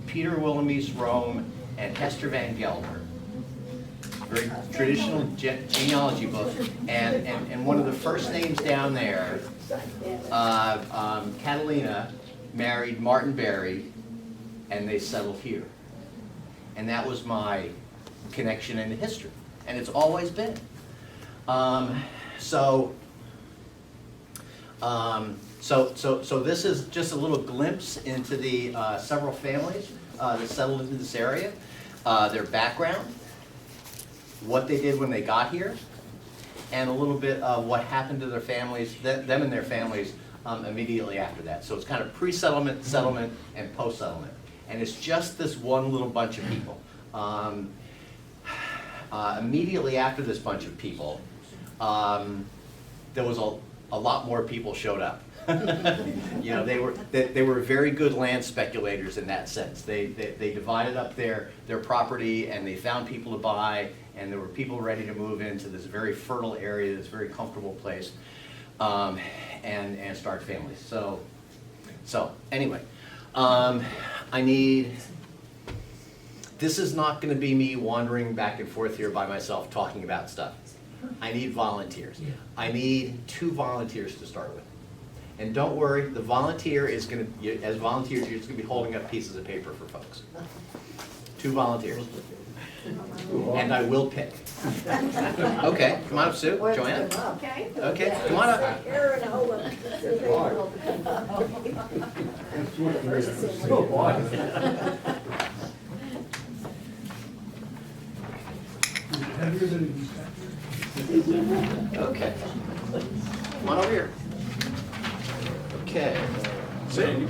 Peter Wilhelmus Rome and Hester Van Gelder. Very traditional genealogy book, and one of the first names down there, Catalina married Martin Berry, and they settled here. And that was my connection into history, and it's always been. So this is just a little glimpse into the several families that settled into this area, their background, what they did when they got here, and a little bit of what happened to their families, them and their families immediately after that. So it's kind of pre-settlement, settlement, and post-settlement. And it's just this one little bunch of people. Immediately after this bunch of people, there was a lot more people showed up. You know, they were very good land speculators in that sense. They divided up their property, and they found people to buy, and there were people ready to move into this very fertile area, this very comfortable place, and start families. So anyway, this is not going to be me wandering back and forth here by myself talking about stuff. I need volunteers. I need 2 volunteers to start with. And don't worry, the volunteer is going to, as volunteers, you're just going to be holding up pieces of paper for folks. 2 volunteers. And I will pick. Okay, come on up, Sue. Joanna? Okay. Okay, come on up. Okay. Come on over here. Okay. Sue.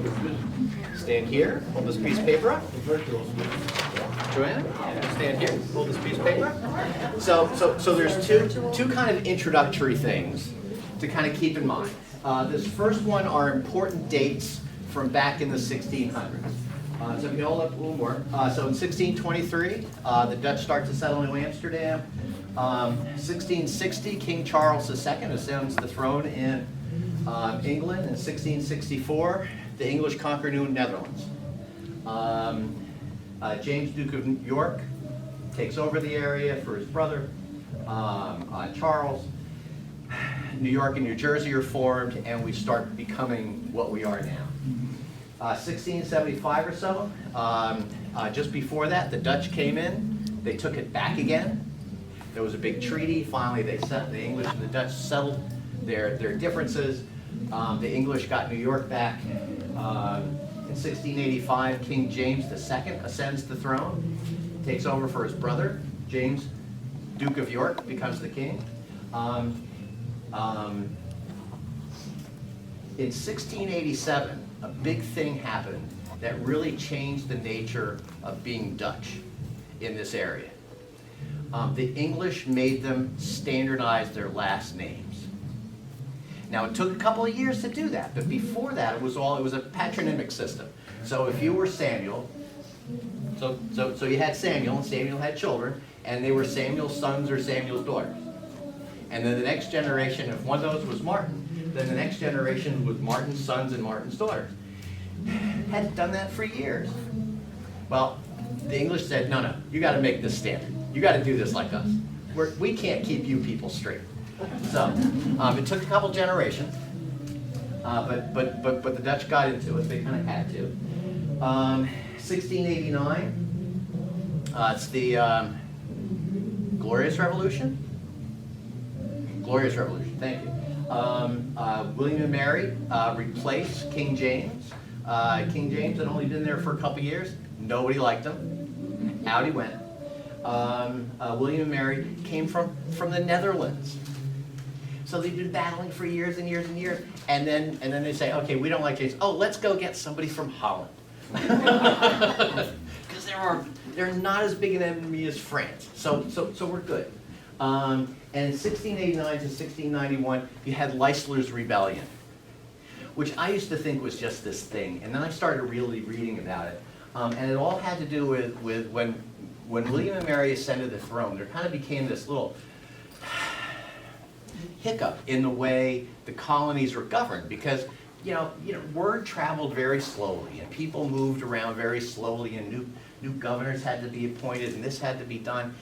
Stand here. Hold this piece of paper up. Joanna, stand here. Hold this piece of paper up. So there's two kind of introductory things to kind of keep in mind. This first one are important dates from back in the 1600s. So if you hold up a little more. So in 1623, the Dutch start to settle in Amsterdam. 1660, King Charles II ascends the throne in England. In 1664, the English conquer New Netherlands. James, Duke of York, takes over the area for his brother, Charles. New York and New Jersey are formed, and we start becoming what we are now. 1675 or so, just before that, the Dutch came in. They took it back again. There was a big treaty. Finally, the English and the Dutch settled their differences. The English got New York back. In 1685, King James II ascends the throne, takes over for his brother. James, Duke of York, becomes the king. In 1687, a big thing happened that really changed the nature of being Dutch in this area. The English made them standardize their last names. Now, it took a couple of years to do that, but before that, it was a patronymic system. So if you were Samuel, so you had Samuel, and Samuel had children, and they were Samuel's sons or Samuel's daughters. And then the next generation, if one of those was Martin, then the next generation was Martin's sons and Martin's daughters. Hadn't done that for years. Well, the English said, no, you got to make this standard. You got to do this like us. We can't keep you people straight. So it took a couple generations, but the Dutch got into it. They kind of had to. 1689, it's the Glorious Revolution. Glorious Revolution. Thank you. William and Mary replaced King James. King James had only been there for a couple years. Nobody liked him. Out he went. William and Mary came from the Netherlands. So they've been battling for years and years and years, and then they say, okay, we don't like James. Oh, let's go get somebody from Holland, because they're not as big an enemy as France. So we're good. And in 1689 to 1691, you had Leisler's Rebellion, which I used to think was just this thing, and then I started really reading about it, and it all had to do with when William and Mary ascended the throne. There kind of became this little hiccup in the way the colonies were governed, because word traveled very slowly, and people moved around very slowly, and new governors had to be appointed, and this had to be done.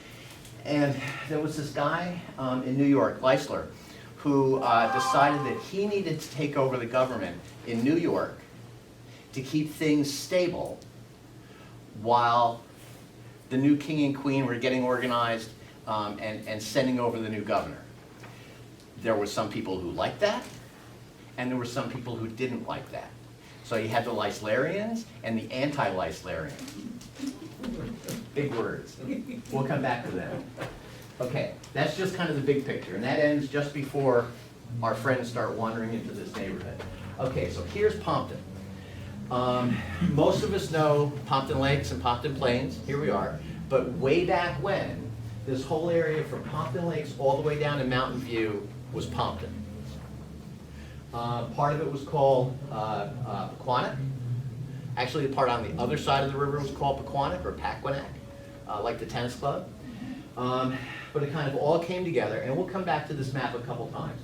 And there was this guy in New York, Schuyler, who decided that he needed to take over the government in New York to keep things stable while the new king and queen were getting organized and sending over the new governor. There were some people who liked that, and there were some people who didn't like that. So you had the Leislerians and the anti-Leislerians. Big words. We'll come back to them. Okay, that's just kind of the big picture, and that ends just before our friends start wandering into this neighborhood. Okay, so here's Pompton. Most of us know Pompton Lakes and Pompton Plains. Here we are. But way back when, this whole area from Pompton Lakes all the way down to Mountain View was Pompton. Part of it was called Pequannock. Actually, the part on the other side of the river was called Pequannock or Pequannock, like the tennis club. But it kind of all came together, and we'll come back to this map a couple times.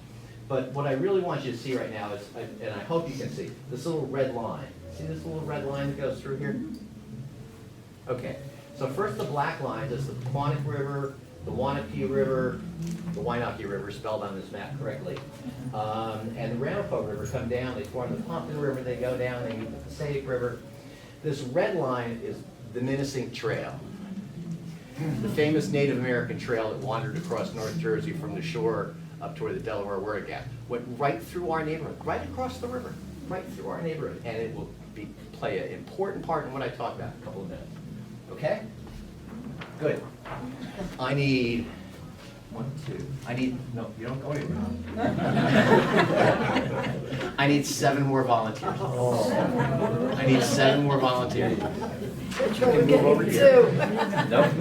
But what I really want you to see right now is, and I hope you can see, this little red line. See this little red line that goes through here? Okay, so first the black line is the Pequannock River, the Wanapee River, the Wynocke River, spelled on this map correctly, and the Ramapo River come down, they form the Pompton River, they go down, they meet the Passaic River. This red line is the Minisink Trail, the famous Native American trail that wandered across North Jersey from the shore up toward the Delaware River Gap. Went right through our neighborhood, right across the river, right through our neighborhood, and it will play an important part in what I talk about in a couple of minutes. Okay? Good. I need no, you don't go anywhere. I need 7 more volunteers. I need 7 more volunteers. You can move over here. Nope.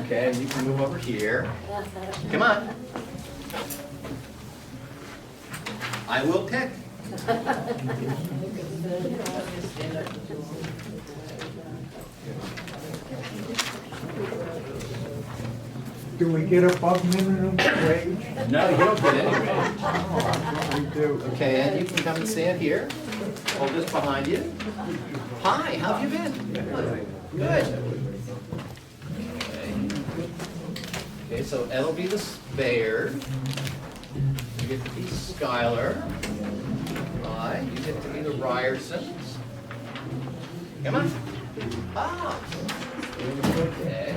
Okay, you can move over here. Come on. I will pick. Do we get above minimum wage? No, you don't get any wage. We do. Okay, and you can come and stand here. Hold this behind you. Hi, how have you been? Good. Okay, so Ed'll be the Bayard. You get to be Schuyler. Hi, you get to be the Ryersons. Come on. Ah. Okay.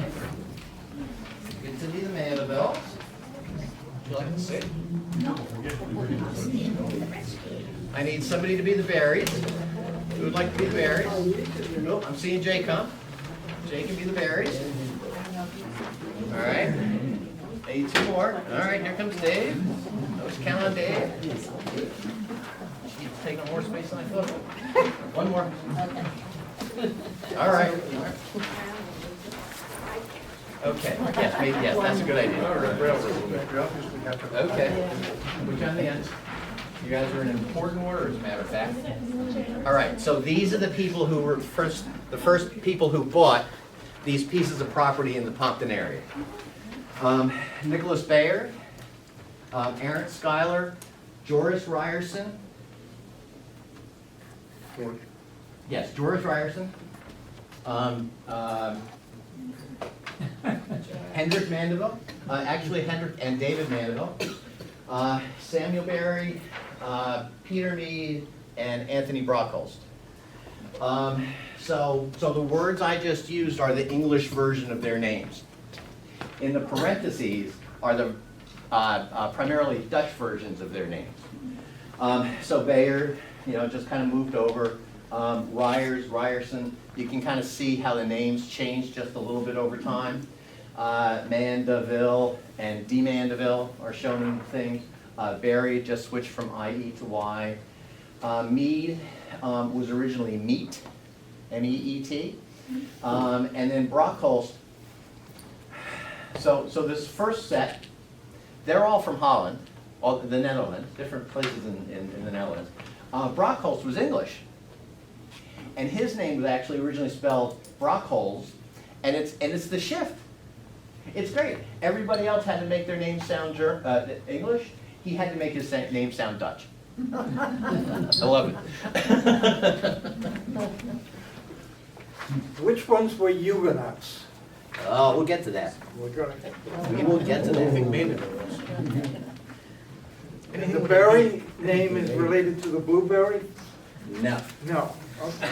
You get to be the Mandevilles. Would you like to sit? No. I need somebody to be the Berries. Who would like to be the Berries? Oh, I'm seeing Jay come. Jay can be the Berries. All right. I need 2 more. All right, here comes Dave. Let's count on Dave. She's taking more space than I thought. 1 more. All right. Okay. Yes, maybe, yes, that's a good idea. Okay. Which on the end? You guys are in important order, as a matter of fact. All right, so these are the people who were the first people who bought these pieces of property in the Pompton area. Nicholas Bayard, Aaron Schuyler, Joris Ryerson. Yes, Joris Ryerson. Hendrick Mandeville, actually Hendrick and David Mandeville. Samuel Berry, Peter Mead, and Anthony Brockholst. So the words I just used are the English version of their names. In the parentheses are the primarily Dutch versions of their names. So Bayard, just kind of moved over. Ryerson, you can kind of see how the names changed just a little bit over time. Mandeville and De Mandeville are shown in the thing. Berry just switched from IE to Y. Mead was originally Meat, M-E-E-T. And then Brockholst. So this first set, they're all from Holland, the Netherlands, different places in the Netherlands. Brockholst was English. And his name was actually originally spelled Brockholst, and it's the shift. It's great. Everybody else had to make their name sound English. He had to make his name sound Dutch. I love it. Which ones were Huguenots? Oh, we'll get to that. We're gonna, We will get to that. and the berry name is related to the blueberry? No. No. Okay.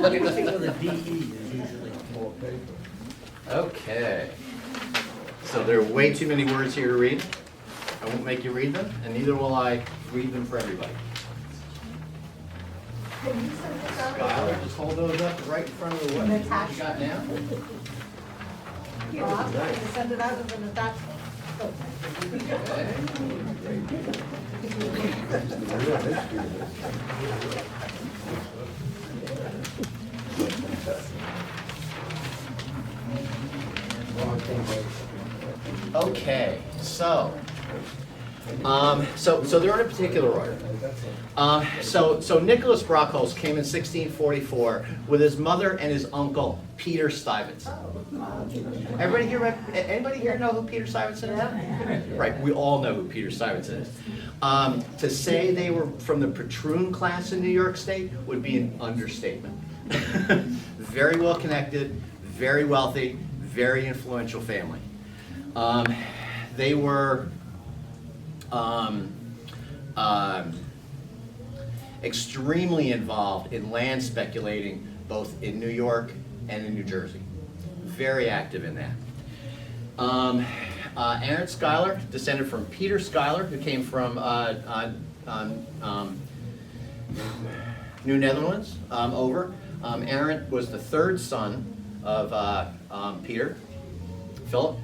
Anything with a DE is usually. Okay. So there are way too many words here to read. I won't make you read them, and neither will I read them for everybody. Can you send this out? Schuyler, just hold those up right in front of the what you got now. Here, I'm trying to send it out as an attachment. Okay. Okay, so they're in a particular order. So Nicholas Brockholst came in 1644 with his mother and his uncle, Peter Stuyvesant. Anybody here know who Peter Stuyvesant is? Right, we all know who Peter Stuyvesant is. To say they were from the patroon class in New York State would be an understatement. Very well connected, very wealthy, very influential family. They were extremely involved in land speculating both in New York and in New Jersey. Very active in that. Aaron Schuyler, descended from Peter Schuyler, who came from New Netherlands over. Aaron was the third son of Peter, Philip.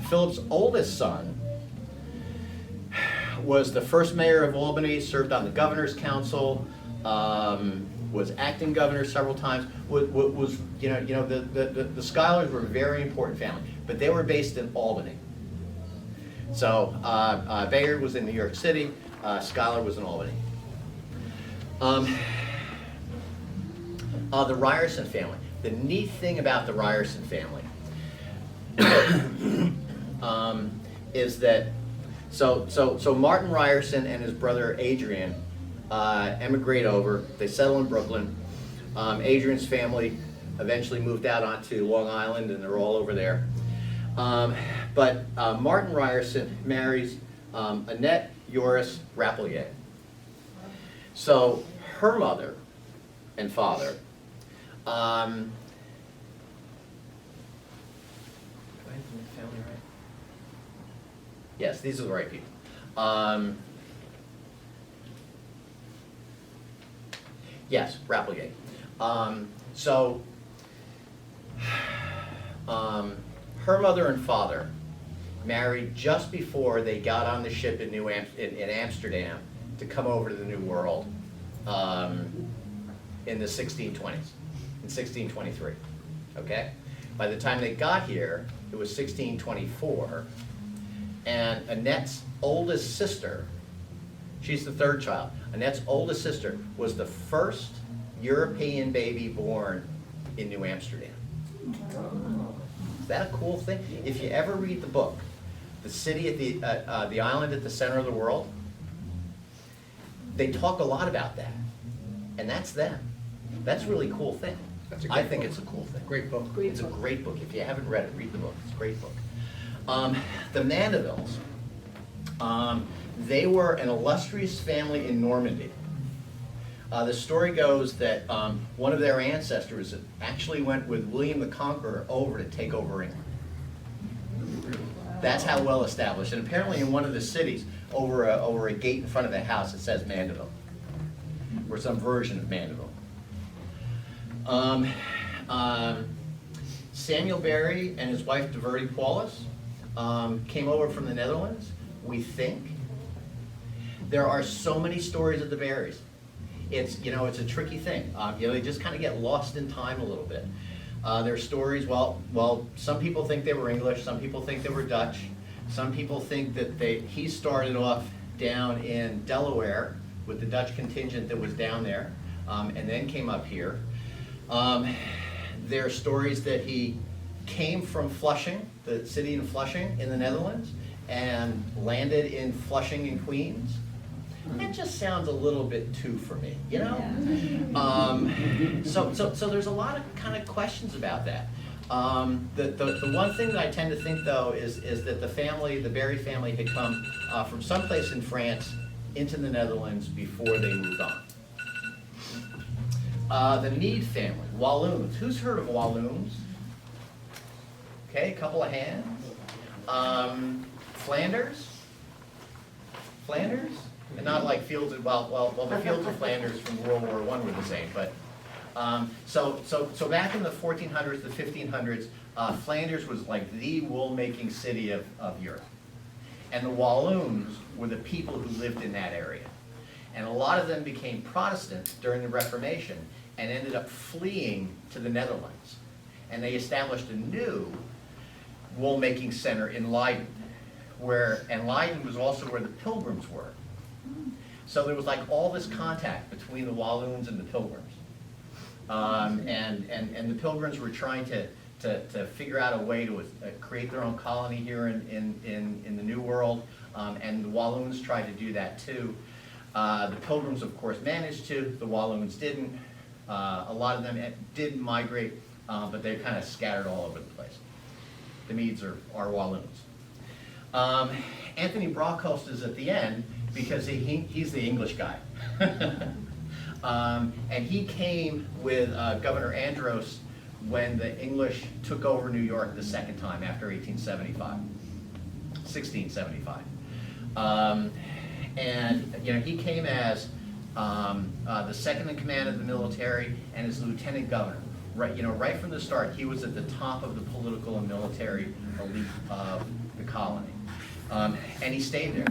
Philip's oldest son was the first mayor of Albany, served on the governor's council, was acting governor several times. The Schuylers were a very important family, but they were based in Albany. So Bayard was in New York City, Schuyler was in Albany. The Ryerson family. The neat thing about the Ryerson family is that so Martin Ryerson and his brother Adrian emigrate over. They settle in Brooklyn. Adrian's family eventually moved out onto Long Island, and they're all over there. But Martin Ryerson marries Annette Joris Rapelier. So her mother and father. Do I have the family right? Yes, these are the right people. Yes, Rapelier. Her mother and father married just before they got on the ship in Amsterdam to come over to the New World in the 1620s, in 1623. Okay? By the time they got here, it was 1624, and Annette's oldest sister, she's the third child, Annette's oldest sister was the first European baby born in New Amsterdam. Is that a cool thing? If you ever read the book, The City at the Island at the Center of the World, they talk a lot about that, and that's them. That's a really cool thing. I think it's a cool thing. Great book. It's a great book. If you haven't read it, read the book. It's a great book. The Mandevilles, they were an illustrious family in Normandy. The story goes that one of their ancestors actually went with William the Conqueror over to take over England. That's how well established. And apparently in one of the cities, over a gate in front of the house, it says Mandeville, or some version of Mandeville. Samuel Barry and his wife Diverty Paulus came over from the Netherlands, we think. There are so many stories of the Barrys. It's a tricky thing. They just kind of get lost in time a little bit. Their stories, well, some people think they were English, some people think they were Dutch, some people think that he started off down in Delaware with the Dutch contingent that was down there, and then came up here. There are stories that he came from Flushing, the city in Flushing in the Netherlands, and landed in Flushing and Queens. That just sounds a little bit too for me, you know? So there's a lot of kind of questions about that. The one thing that I tend to think though is that the Berry family had come from someplace in France into the Netherlands before they moved on. The Mead family, Walloons. Who's heard of Walloons? Okay, a couple of hands. Flanders? Flanders? And not like fields of, well, the fields of Flanders from World War I were the same, but, so back in the 1400s, the 1500s, Flanders was like the wool-making city of Europe. And the Walloons were the people who lived in that area. And a lot of them became Protestants during the Reformation and ended up fleeing to the Netherlands. And they established a new wool-making center in Leiden, and Leiden was also where the Pilgrims were. So there was like all this contact between the Walloons and the Pilgrims. And the Pilgrims were trying to figure out a way to create their own colony here in the New World, and the Walloons tried to do that too. The Pilgrims, of course, managed to, the Walloons didn't. A lot of them did migrate, but they're kind of scattered all over the place. The Meads are Walloons. Anthony Brockholst is at the end because he's the English guy. And he came with Governor Andros when the English took over New York the second time after 1675. And you know, he came as the second in command of the military and as lieutenant governor. Right from the start, he was at the top of the political and military elite of the colony. And he stayed there.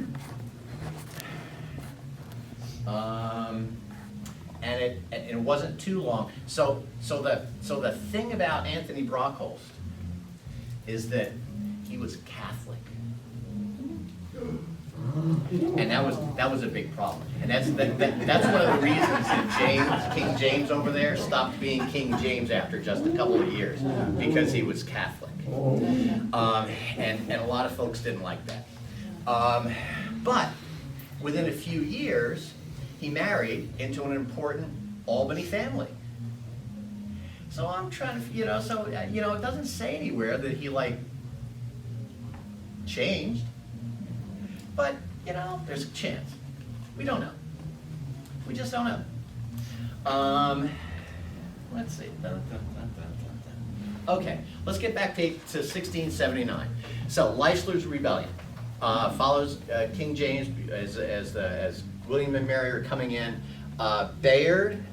And it wasn't too long. So the thing about Anthony Brockholst is that he was Catholic. And that was a big problem. And that's one of the reasons that King James over there stopped being King James after just a couple of years, because he was Catholic. And a lot of folks didn't like that. But within a few years, he married into an important Albany family. So I'm trying to, it doesn't say anywhere that he changed. But, there's a chance. We don't know. We just don't know. Let's see. Okay, let's get back to 1679. So, Leisler's Rebellion follows King James as William and Mary are coming in. Bayard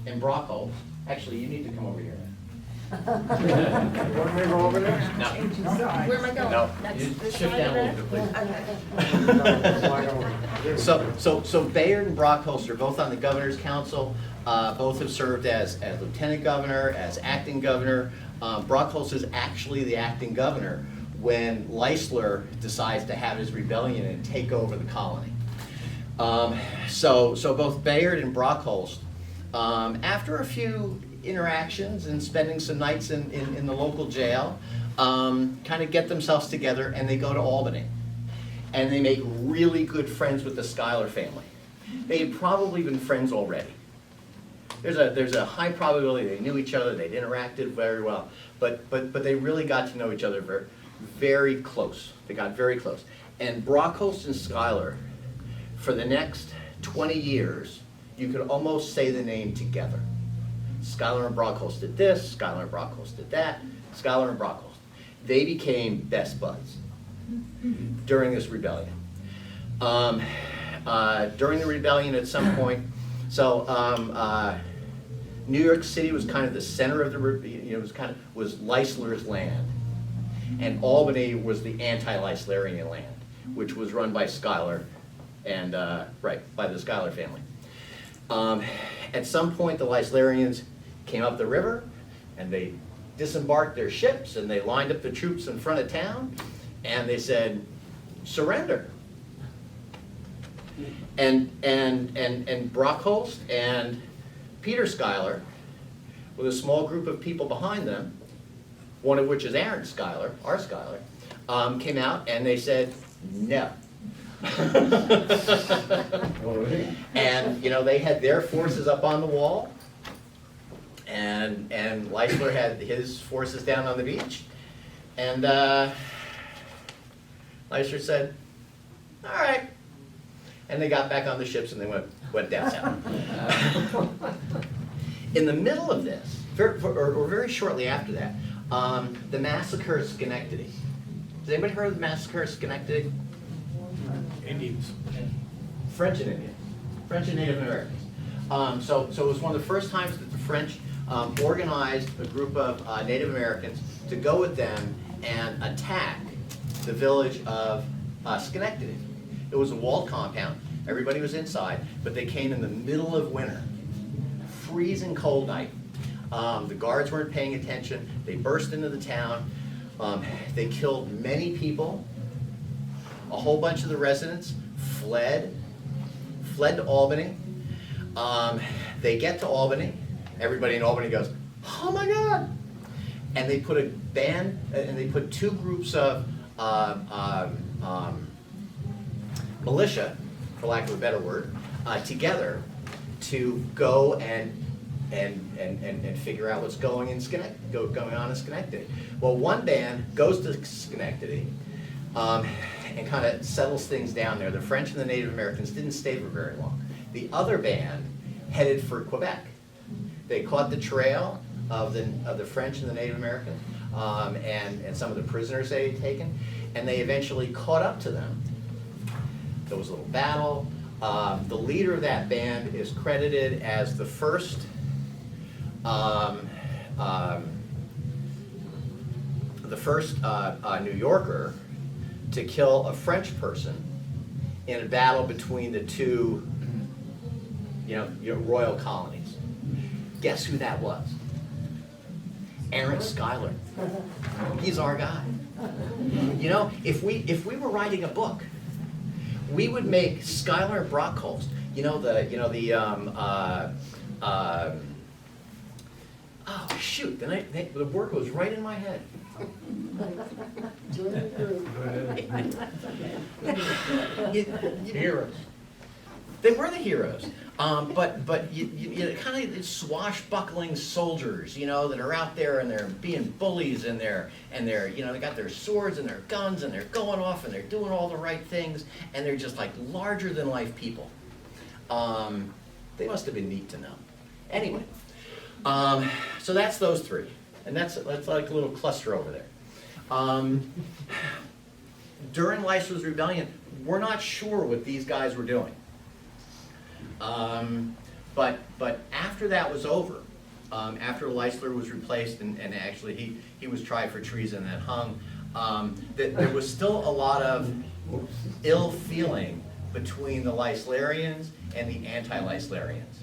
and Brockholst. Actually, you need to come over here. You want me to go over there? No. Where am I going? No. That's You this shift side down of a little bit, please. it? So Bayard and Brockholst are both on the governor's council. Both have served as lieutenant governor, as acting governor. Brockholst is actually the acting governor when Leisler decides to have his rebellion and take over the colony. So both Bayard and Brockholst, after a few interactions and spending some nights in the local jail, kind of get themselves together and they go to Albany. And they make really good friends with the Schuyler family. They had probably been friends already. There's a high probability they knew each other, they'd interacted very well, but they really got to know each other very, very close. They got very close. And Brockholst and Schuyler, for the next 20 years, you could almost say the name together. Schuyler and Brockholst did this, Schuyler and Brockholst did that, Schuyler and Brockholst. They became best buds during this rebellion. During the rebellion at some point, New York City was kind of the center of the, was Leisler's land. And Albany was the anti-Leislerian land, which was run by Schuyler and, by the Schuyler family. At some point, the Leislerians came up the river and they disembarked their ships and they lined up the troops in front of town and they said, surrender. And Brockholst and Peter Schuyler, with a small group of people behind them, one of which is Aaron Schuyler, our Schuyler, came out and they said, No. And, you know, they had their forces up on the wall, and Leisler had his forces down on the beach, and Leisler said, all right. And they got back on the ships and they went down south. In the middle of this, or very shortly after that, the massacre of Schenectady. Has anybody heard of the massacre of Schenectady? Indians. French and Indians, French and Native Americans. So it was one of the first times that the French organized a group of Native Americans to go with them and attack the village of Schenectady. It was a walled compound. Everybody was inside, but they came in the middle of winter, freezing cold night. The guards weren't paying attention. They burst into the town. They killed many people. A whole bunch of the residents fled to Albany. They get to Albany. Everybody in Albany goes, oh my God! And they put a band, and they put two groups of militia, for lack of a better word, together to go and figure out what's going on in Schenectady. Well, one band goes to Schenectady and kind of settles things down there. The French and the Native Americans didn't stay for very long. The other band headed for Quebec. They caught the trail of the French and the Native Americans and some of the prisoners they had taken, and they eventually caught up to them. There was a little battle. The leader of that band is credited as the first New Yorker to kill a French person in a battle between the two, royal colonies. Guess who that was? Aaron Schuyler. He's our guy. You know, if we were writing a book, we would make Schuyler and Brockholst. Oh shoot! The word was right in my head. Heroes. They were the heroes, but you kind of swashbuckling soldiers, that are out there and they're being bullies and they're they got their swords and their guns and they're going off and they're doing all the right things and they're just like larger than life people. They must have been neat to know. Anyway, so that's those three, and that's like a little cluster over there. During Leisler's rebellion, we're not sure what these guys were doing. But after that was over, after Leisler was replaced and actually he was tried for treason and hung, there was still a lot of ill feeling between the Leislerians and the anti-Leislerians.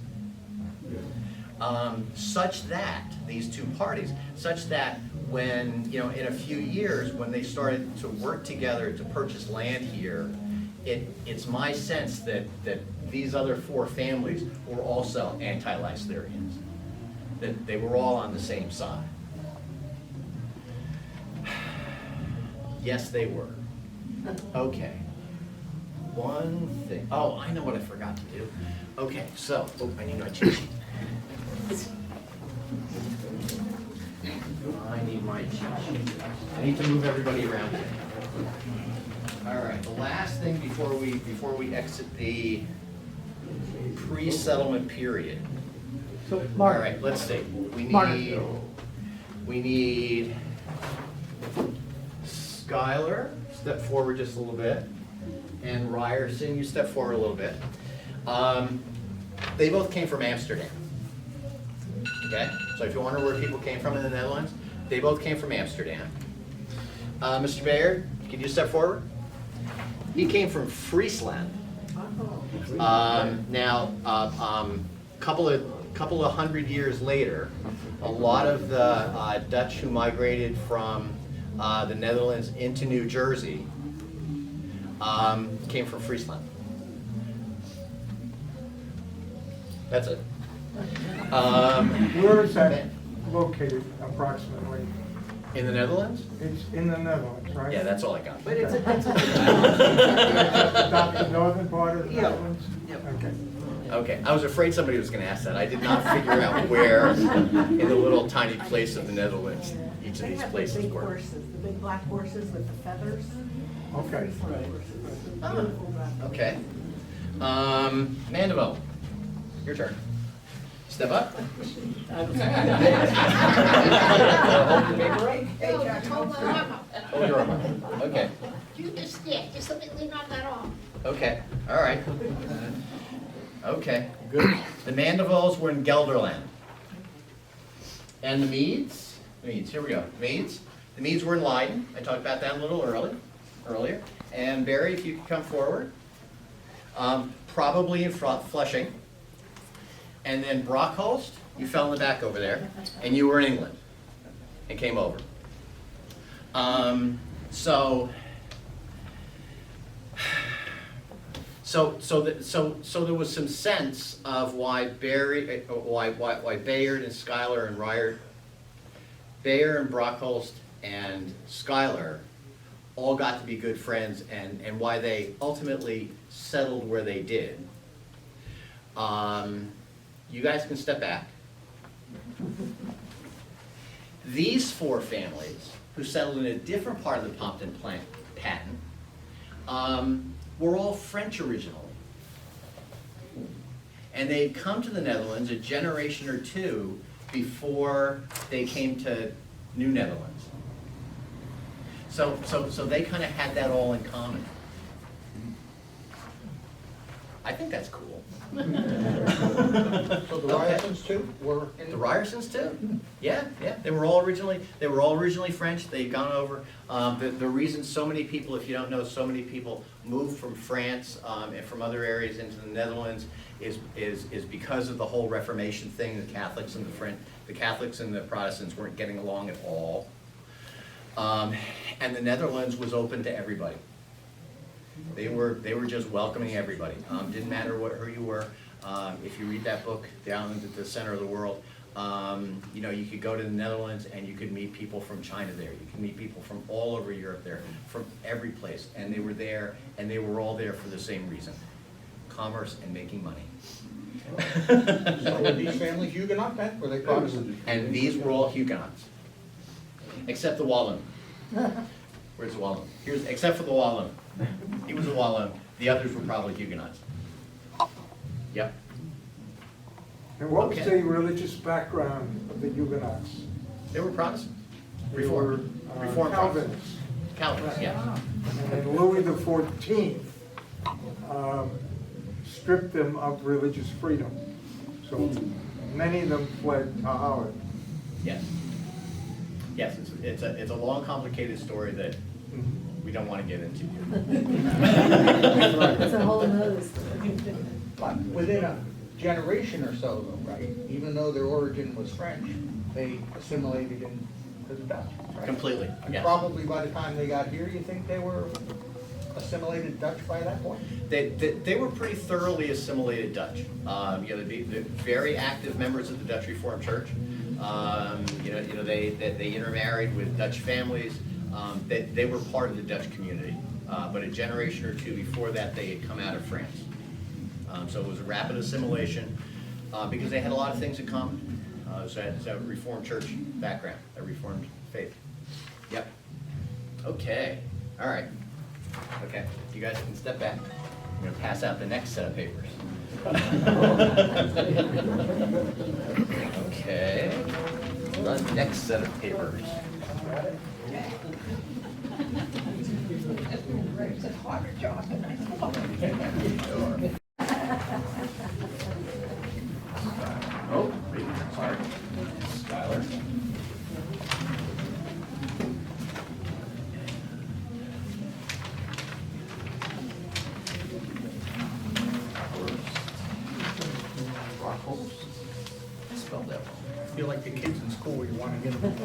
Such that, these two parties, such that when, in a few years, when they started to work together to purchase land here, it's my sense that these other four families were also anti-Leislerians, that they were all on the same side. Yes, they were. Okay. One thing. Oh, I know what I forgot to do. Okay, so, I need my cheat sheet. I need my cheat sheet. I need to move everybody around here. All right, the last thing before we exit the pre-settlement period. So, All Mark, right, let's see. Mark. We need Schuyler, step forward just a little bit, and Ryerson, you step forward a little bit. They both came from Amsterdam. Okay, so if you wonder where people came from in the Netherlands, they both came from Amsterdam. Mr. Bayard, can you step forward? He came from Friesland. Now, couple of hundred years later, a lot of the Dutch who migrated from the Netherlands into New Jersey came from Friesland. That's it. where is that located approximately? In the Netherlands? It's in the Netherlands, right? Yeah, that's all I got. But it's That's the northern part of the Yeah. Netherlands? Yep. Okay. Okay, I was afraid somebody was gonna ask that. I did not figure out where in the little tiny place of the Netherlands each of They these have the places big were. horses, the big black horses with the feathers. Okay. Ah, Beautiful black. okay. Mandeville, your turn. Step up. Hold your arm up. Hold your arm up. Okay, You just stand, just let me lean on that arm. okay, all right. Okay, good. The Mandevilles were in Gelderland. And the Meads, here we go, Meads. The Meads were in Leiden. I talked about that a little earlier. And Barry, if you could come forward. Probably in Flushing. And then Brockholst, you fell in the back over there, and you were in England and came over. So there was some sense of why Bayard and Schuyler and Bayer and Brockholst and Schuyler all got to be good friends, and why they ultimately settled where they did. You guys can step back. These four families, who settled in a different part of the Pompton Patent, were all French originally. And they'd come to the Netherlands a generation or two before they came to New Netherlands. So they kind of had that all in common. I think that's cool. So the Ryersons too were in? The Ryersons too. Yeah. They were all originally French. They'd gone over. The reason so many people, if you don't know, so many people moved from France and from other areas into the Netherlands is because of the whole Reformation thing. The Catholics and the Protestants weren't getting along at all, and the Netherlands was open to everybody. They were just welcoming everybody. Didn't matter who you were. If you read that book, Down into the Center of the World, you could go to the Netherlands and you could meet people from China there. You could meet people from all over Europe there, from every place. And they were there, and they were all there for the same reason: commerce and making money. So were these families Huguenot then? Were they Protestant? And these were all Huguenots, except the Walloon. Where's the Walloon? Except for the Walloon. He was a Walloon. The others were probably Huguenots. Yep. And what was Okay. the religious background of the Huguenots? They were Protestants. They were Reformed Calvinists. Calvinists, yeah. And then Louis XIV stripped them of religious freedom. So many of them fled to Holland. Yes. Yes, it's a long, complicated story that we don't want to get into. It's a whole nother story. But within a generation or so though, right? Even though their origin was French, they assimilated into the Dutch, right? Completely, And yes. probably by the time they got here, you think they were assimilated Dutch by that point? They were pretty thoroughly assimilated Dutch. They're very active members of the Dutch Reformed Church. They intermarried with Dutch families. They were part of the Dutch community. But a generation or two before that, they had come out of France. So it was a rapid assimilation because they had a lot of things in common. So it's a Reformed Church background, a Reformed faith. Yep. Okay. All right. Okay. You guys can step back. I'm going to pass out the next set of papers. Okay. The next set of papers. It's a harder job than I thought. Oh, sorry. Schuyler. Brockholst. I spelled that wrong. I feel like the kids in school, you want to get them.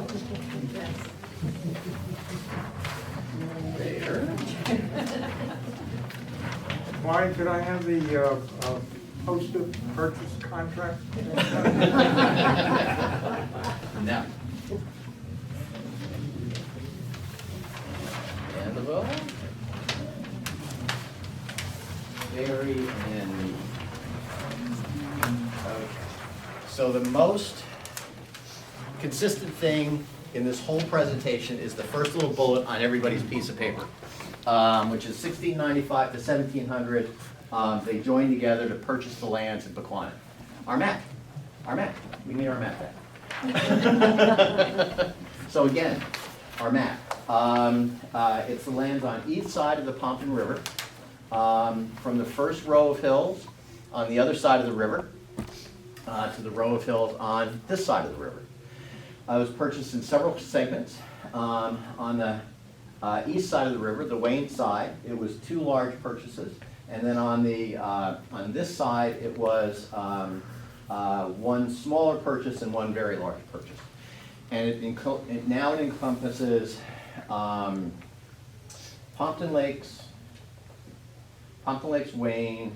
There. Why could I have the posted purchase contract? Now. Mandeville, Berry, and Mead. Okay. So the most consistent thing in this whole presentation is the first little bullet on everybody's piece of paper, which is 1695 to 1700. They joined together to purchase the lands in Pequannock. Our map. We need our map back. So again, our map. It's the lands on each side of the Pompton River, from the first row of hills on the other side of the river to the row of hills on this side of the river. It was purchased in several segments. On the east side of the river, the Wayne side, it was 2 large purchases, and then on this side, it was 1 smaller purchase and 1 very large purchase. And it now encompasses Pompton Lakes, Wayne,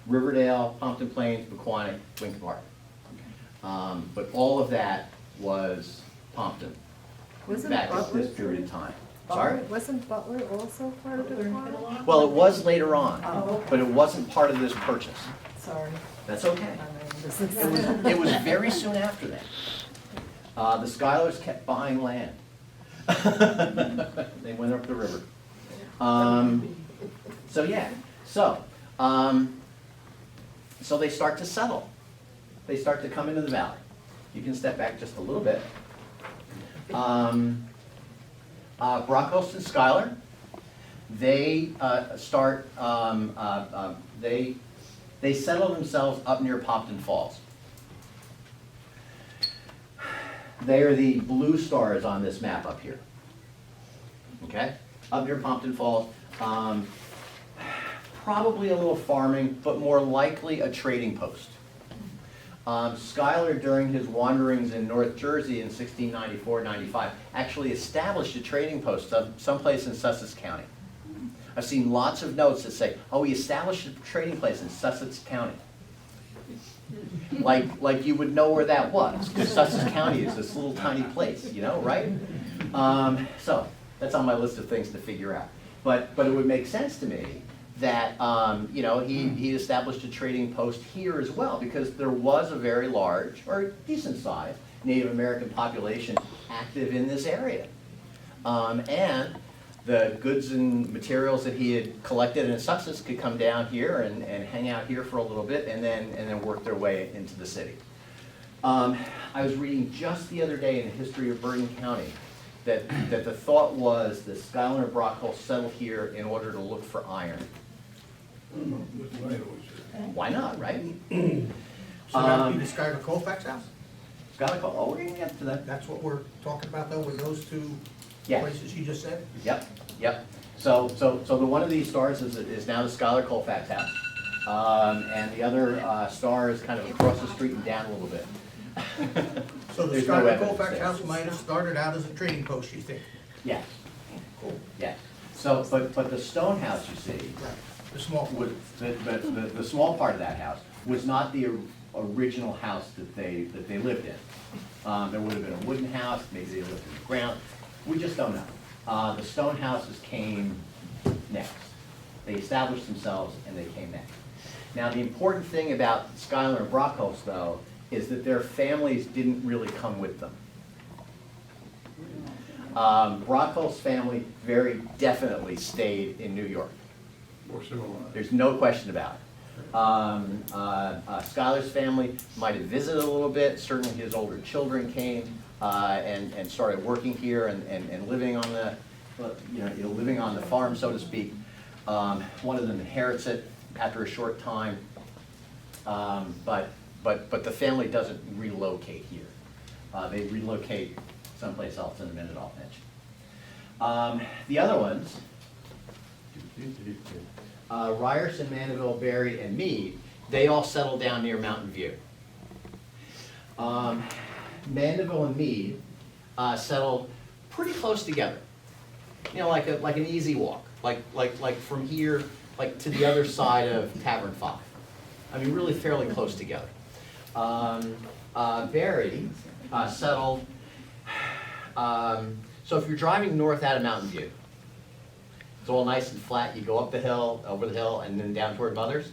Riverdale, Pompton Plains, Pequannock, Winter Park. But all of that was Pompton Wasn't back at Butler this period of time. Butler- Sorry? Wasn't Butler also part of the farm? Well, it was later on, Oh, okay. but it wasn't part of this purchase. Sorry. That's okay. I mean, this is- It was very soon after that. The Schuylers kept buying land. They went up the river. So yeah, so they start to settle. They start to come into the valley. You can step back just a little bit. Brockholst and Schuyler, they they settle themselves up near Pompton Falls. They are the blue stars on this map up here. Okay, up near Pompton Falls. Probably a little farming, but more likely a trading post. Schuyler, during his wanderings in North Jersey in 1694-95, actually established a trading post someplace in Sussex County. I've seen lots of notes that say, oh, he established a trading place in Sussex County. Like you would know where that was, because Sussex County is this little tiny place, you know, right? So that's on my list of things to figure out. But it would make sense to me that he established a trading post here as well, because there was a very large or decent sized Native American population active in this area, and the goods and materials that he had collected in Sussex could come down here and hang out here for a little bit, and then work their way into the city. I was reading just the other day in the history of Bergen County that the thought was that Schuyler and Brockholst settled here in order to look for iron. Why not, right? So that would be the Schuyler Colfax house? Schuyler, oh, we're gonna get to that. That's what we're talking about though, with those 2 Yes. places you just said? Yep. So the one of these stars is now the Schuyler Colfax house, and the other star is kind of across the street and down a little bit. So the There's no Schuyler evidence Colfax there. house might have started out as a trading post, you think? Yes, Cool. yes. So, but the stone house you see, Right. The small was, one. the small part of that house was not the original house that they lived in. There would have been a wooden house, maybe they lived in the ground. We just don't know. The stone houses came next. They established themselves and they came next. Now, the important thing about Schuyler and Brockholst, though, is that their families didn't really come with them. Brockholst's family very definitely stayed in New York. There's no question about it. Schuyler's family might have visited a little bit. Certainly his older children came and started working here and living on the living on the farm, so to speak. One of them inherits it after a short time, but the family doesn't relocate here. They relocate someplace else in a minute, I'll mention. The other ones, Ryerson, Mandeville, Berry, and Mead, they all settled down near Mountain View. Mandeville and Mead settled pretty close together. You know, like an easy walk, like from here, like to the other side of Tavern 5. I mean, really fairly close together. Berry settled So if you're driving north out of Mountain View, it's all nice and flat. You go up the hill, over the hill, and then down toward Mother's.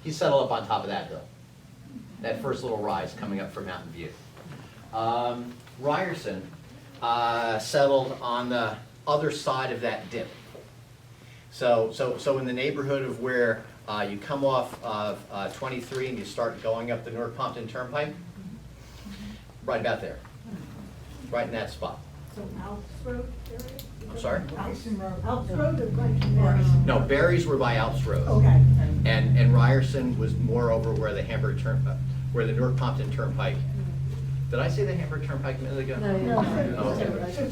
He settled up on top of that hill. That first little rise coming up from Mountain View. Ryerson settled on the other side of that dip. So in the neighborhood of where you come off of 23 and you start going up the North Pompton Turnpike, right about there, right in that spot. So Alps Road area? I'm sorry? Alps Road or like? No, Berries were by Alps Road. Okay. And Ryerson was more over where the Hamburg Turnpike, where the North Pompton Turnpike. Did I say the Hamburg Turnpike a minute ago? No. Oh, okay.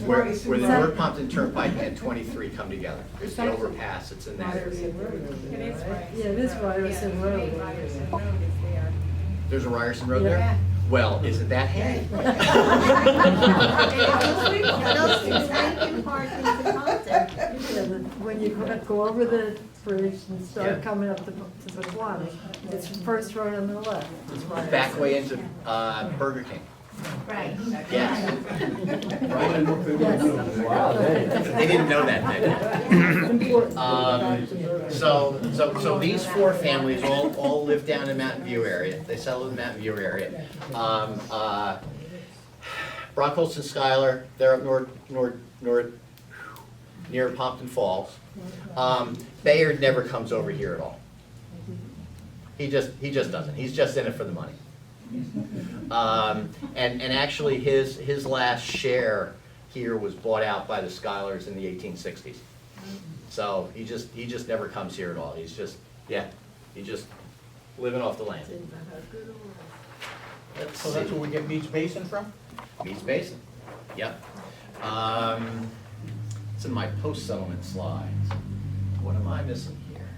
Where the North Pompton Turnpike and 23 come together. There's the overpass, it's in that area. Yeah, it is Ryerson Road. Ryerson Road is there. There's a Ryerson Road Yeah. there? Well, isn't that handy? When you go over the bridge and Yeah. start coming up to Pequannock, it's first road on the left. It's Ryerson. Back way into Burger King. Right. Yes. Yes. They didn't know that, did they? Important. So these four families all live down in Mountain View area. They settled in the Mountain View area. Brockholst and Schuyler, they're up north, near Pompton Falls. Bayard never comes over here at all. He just doesn't. He's just in it for the money. And actually his last share here was bought out by the Schuylers in the 1860s. So he just never comes here at all. He's just living off the land. Let's So that's see. where we get Mead's Basin from? Mead's Basin. Yep. It's in my post-settlement slides. What am I missing here?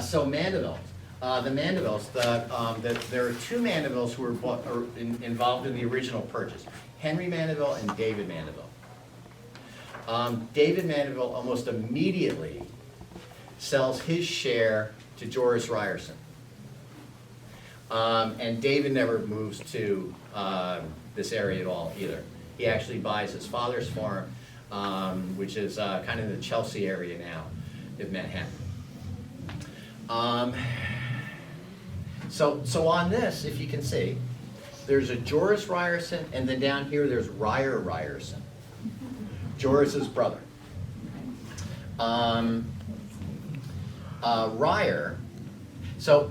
So Mandeville. The Mandevilles, there are two Mandevilles who were involved in the original purchase. Henry Mandeville and David Mandeville. David Mandeville almost immediately sells his share to Joris Ryerson. And David never moves to this area at all either. He actually buys his father's farm, which is kind of in the Chelsea area now in Manhattan. So on this, if you can see, there's a Joris Ryerson, and then down here there's Ryerson, Joris's brother. Ryer, so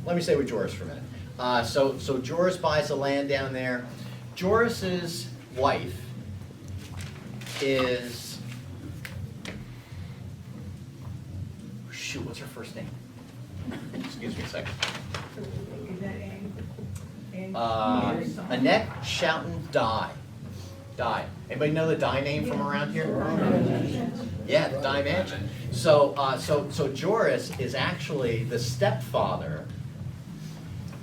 let me stay with Joris for a minute. So Joris buys the land down there. Joris's wife is, shoot, what's her first name? Excuse me a second. Annette Shouten Dye. Anybody know the Dye name from around here? Yeah, the Dye Mansion. So Joris is actually the stepfather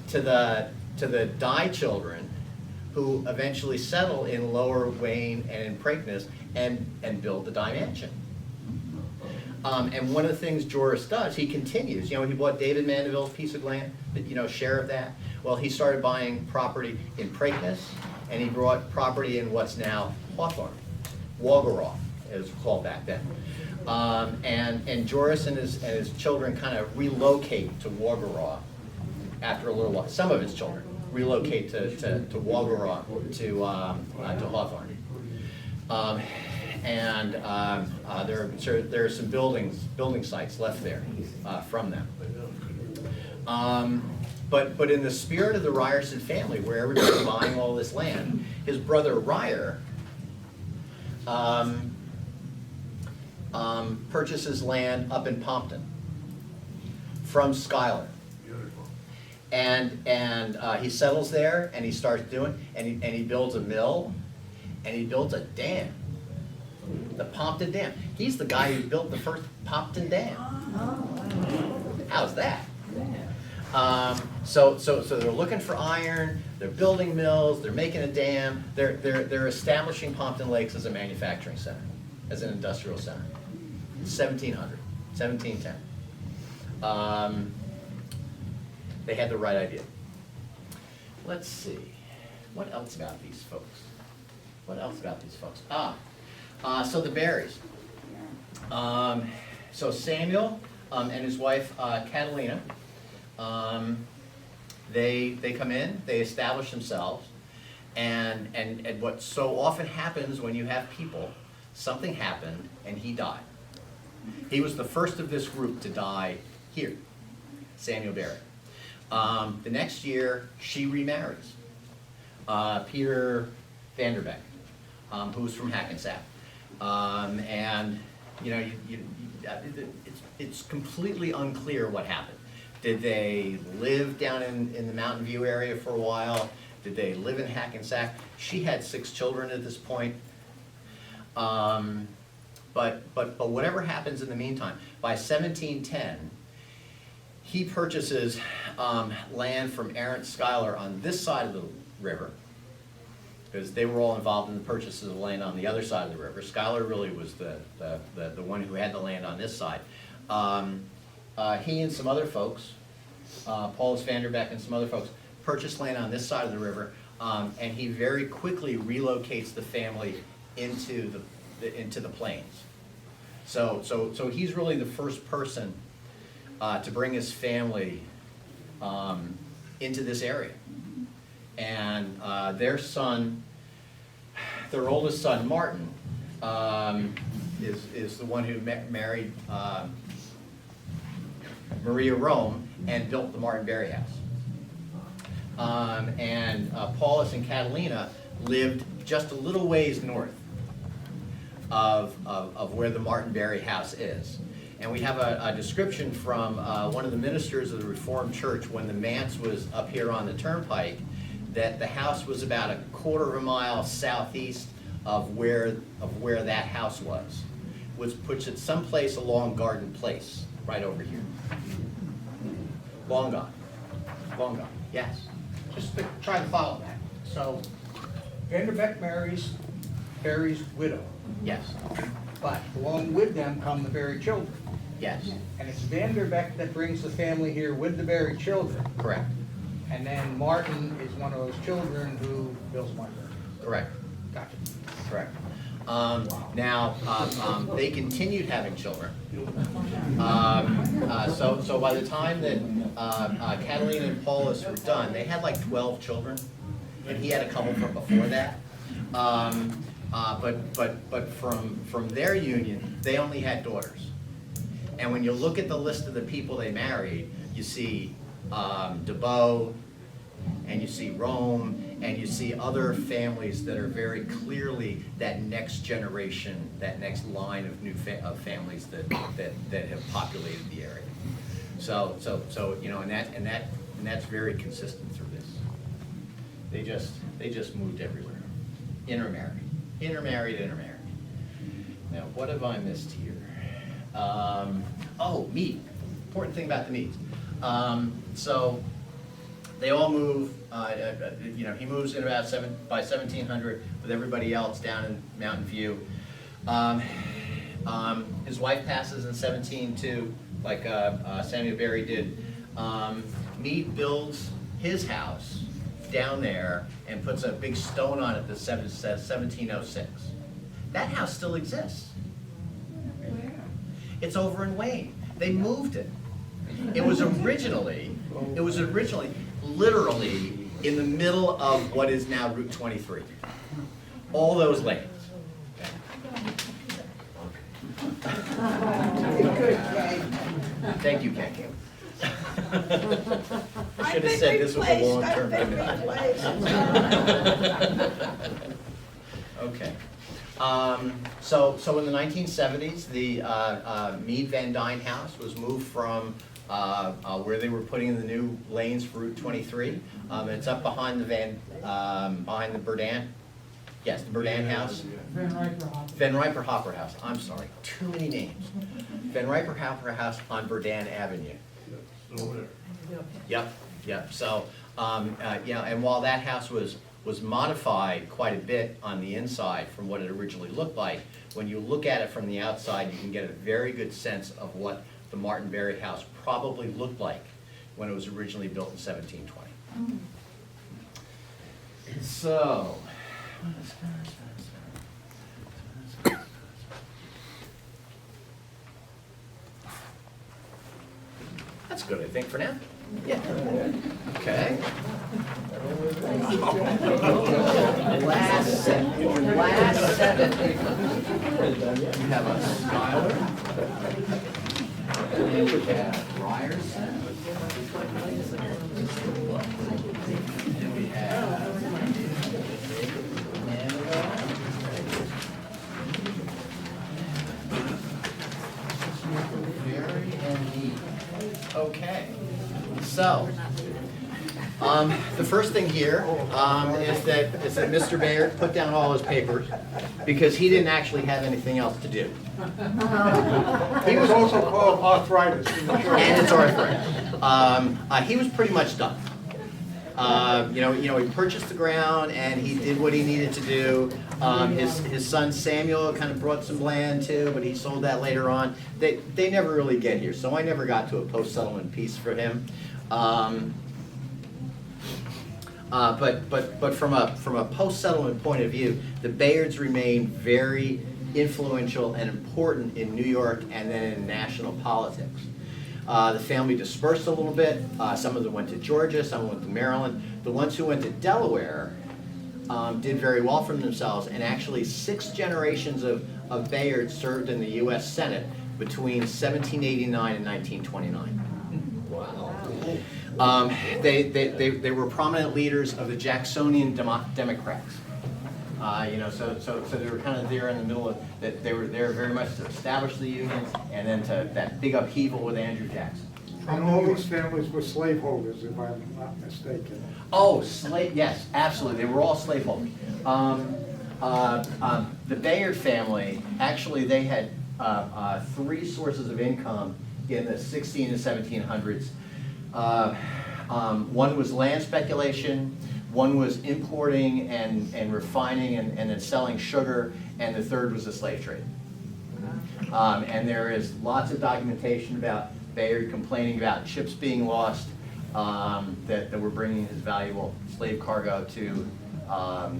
to the Dye children, who eventually settle in Lower Wayne and in Preakness and build the Dye Mansion. And one of the things Joris does, he continues. You know, he bought David Mandeville's piece of land, share of that. Well, he started buying property in Preakness, and he brought property in what's now Hawthorne, Wagaraw, as it was called back then. And Joris and his children kind of relocate to Wagaraw after a little while. Some of his children relocate to Wagaraw, to Hawthorne. There are some building sites left there from them. But in the spirit of the Ryerson family, where everybody's buying all this land, his brother Ryer purchases land up in Pompton from Schuyler. And he settles there, and he starts doing, and he builds a mill, and he builds a dam. The Pompton Dam. He's the guy who built the first Pompton Dam. How's that? So they're looking for iron. They're building mills. They're making a dam. They're establishing Pompton Lakes as a manufacturing center, as an industrial center. 1710. They had the right idea. Let's see. What else about these folks? what else about these folks? So the Berries. So Samuel and his wife Catalina, they come in, they establish themselves, and what so often happens when you have people, something happened and he died. He was the first of this group to die here, Samuel Berry. The next year, she remarries Peter Vanderbeck, who's from Hackensack. And, you know, it's completely unclear what happened. Did they live down in the Mountain View area for a while? Did they live in Hackensack? She had 6 children at this point. But whatever happens in the meantime, by 1710, he purchases land from Schuyler on this side of the river, because they were all involved in the purchases of land on the other side of the river. Schuyler really was the one who had the land on this side. He and some other folks, Paulus Vanderbeck and some other folks, purchased land on this side of the river, and he very quickly relocates the family into the plains. So he's really the first person to bring his family into this area. And their oldest son, Martin, is the one who married Maria Rome and built the Martin Berry house. And Paulus and Catalina lived just a little ways north of where the Martin Berry house is. And we have a description from one of the ministers of the Reformed Church when the manse was up here on the turnpike, that the house was about a quarter of a mile southeast of where that house was, which puts it someplace along Garden Place, right over here. Long gone. Long gone. Yes. Just to try to follow that. So Vanderbeck marries Berry's widow, Yes. but along with them come the Berry children. Yes. And it's Vanderbeck that brings the family here with the Berry children. Correct. And then Martin is one of those children who builds Martin. Correct. Gotcha. Correct. Now, they continued having children. So by the time that Catalina and Paulus were done, they had like 12 children, and he had a couple from before that. But from their union, they only had daughters. And when you look at the list of the people they married, you see DeBow, and you see Rome, and you see other families that are very clearly that next generation, that next line of new families that have populated the area. So you know, and that's very consistent through this. They just moved everywhere. Intermarried. Now, what have I missed here? Oh, Mead. Important thing about the Meads. So they all move. You know, he moves in about by 1700 with everybody else down in Mountain View. His wife passes in 1702, like Samuel Berry did. Mead builds his house down there and puts a big stone on it that says 1706. That house still exists. It's over in Wayne. They moved it. It was originally literally in the middle of what is now Route 23. All those lanes. Thank you, Ken. I should have said this was a long-term commitment. Okay. So in the 1970s, the Mead Van Dyne house was moved from where they were putting in the new lanes for Route 23. It's up behind the behind the Burdan. Yes, the Burdan house. Van Riper Hopper House. I'm sorry, too many names. Van Riper Hopper House on Burdan Avenue. Yep. So, yeah, and while that house was modified quite a bit on the inside from what it originally looked like, when you look at it from the outside, you can get a very good sense of what the Martin Berry house probably looked like when it was originally built in 1720. So, That's good, I think, for now. Yeah. Okay. Last seven. We have a Schuyler. And we have Ryerson. And we have Mandeville. Very and Mead. Okay. So, the first thing here is that Mr. Bayard put down all his papers because he didn't actually have anything else to do. He was also called arthritis. And it's arthritis. He was pretty much done. He purchased the ground and he did what he needed to do. His son Samuel kind of brought some land too, but he sold that later on. They never really get here, so I never got to a post-settlement piece for him. But from a post-settlement point of view, the Bayards remain very influential and important in New York and then in national politics. The family dispersed a little bit. Some of them went to Georgia, some went to Maryland. The ones who went to Delaware did very well for themselves, and actually 6 generations of Bayards served in the U.S. Senate between 1789 and 1929. They were prominent leaders of the Jacksonian Democrats. So they were kind of there in the middle of that. They were there very much to establish the Union, and then to that big upheaval with Andrew Jackson. And all these families were slaveholders, if I'm not mistaken. Oh, yes, absolutely. They were all slaveholders. The Bayard family, actually, they had 3 sources of income in the 16 and 1700s. One was land speculation, one was importing and refining and then selling sugar, and the third was the slave trade. And there is lots of documentation about Bayard complaining about ships being lost that were bringing his valuable slave cargo to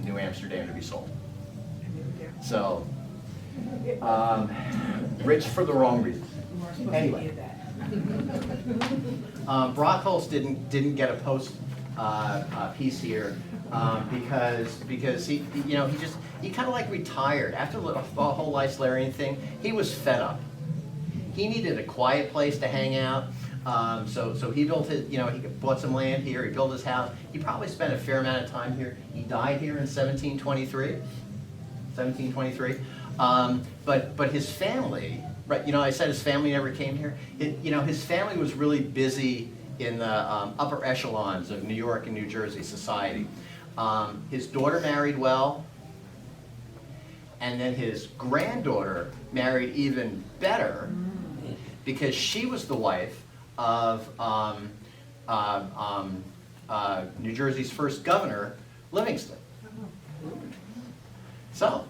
New Amsterdam to be sold. So, rich for the wrong reasons. Anyway, Brockholst didn't get a post piece here because he kind of like retired after the whole Leislerian thing. He was fed up. He needed a quiet place to hang out. So he built his, he bought some land here. He built his house. He probably spent a fair amount of time here. He died here in 1723. But his family, right? I said his family never came here. His family was really busy in the upper echelons of New York and New Jersey society. His daughter married well, and then his granddaughter married even better because she was the wife of New Jersey's first governor, Livingston. So,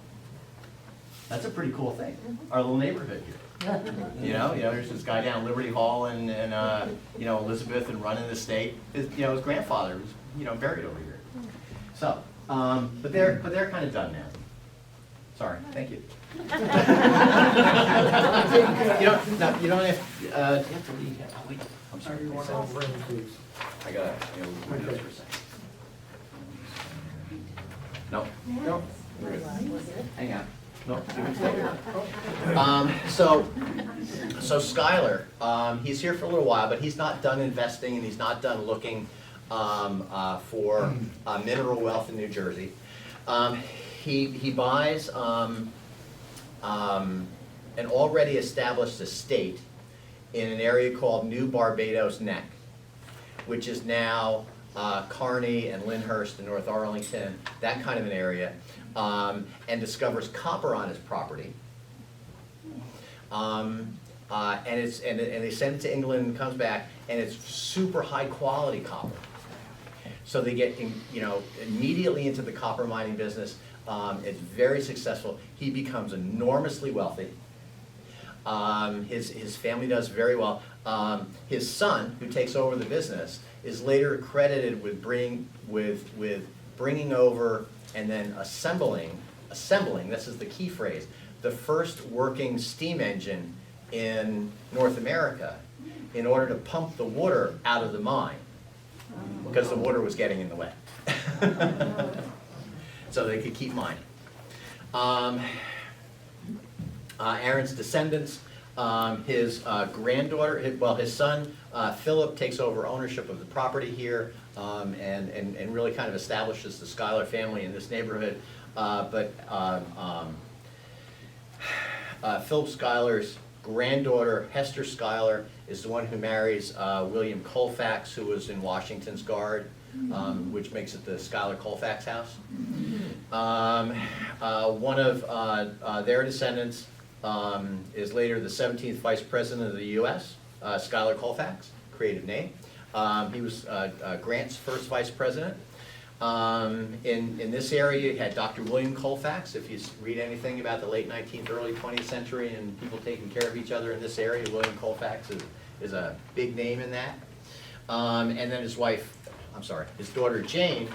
that's a pretty cool thing, our little neighborhood here. There's this guy down Liberty Hall and Elizabeth and running the state. His grandfather was, buried over here. So, but they're kind of done now. Sorry, thank you. You don't have to leave yet. Oh, wait. I'm sorry. I gotta move this for a second. No. No. We're good. Hang on. No, you can stay here. So Schuyler, he's here for a little while, but he's not done investing and he's not done looking for mineral wealth in New Jersey. He buys an already established estate in an area called New Barbados Neck, which is now Kearney and Lyndhurst and North Arlington, that kind of an area, and discovers copper on his property. And they send it to England and comes back, and it's super high quality copper. So they get immediately into the copper mining business. It's very successful. He becomes enormously wealthy. His family does very well. His son, who takes over the business, is later credited with bringing over and then assembling, this is the key phrase, the first working steam engine in North America in order to pump the water out of the mine, because the water was getting in the way. So they could keep mining. Aaron's descendants, his granddaughter, his son, Philip, takes over ownership of the property here, and really kind of establishes the Schuyler family in this neighborhood. Philip Schuyler's granddaughter, Hester Schuyler, is the one who marries William Colfax, who was in Washington's Guard, which makes it the Schuyler-Colfax house. One of their descendants is later the 17th Vice President of the U.S., Schuyler Colfax, creative name. He was Grant's first Vice President. In this area, you had Dr. William Colfax. If you read anything about the late 19th, early 20th century and people taking care of each other in this area, William Colfax is a big name in that. And then his daughter Jane,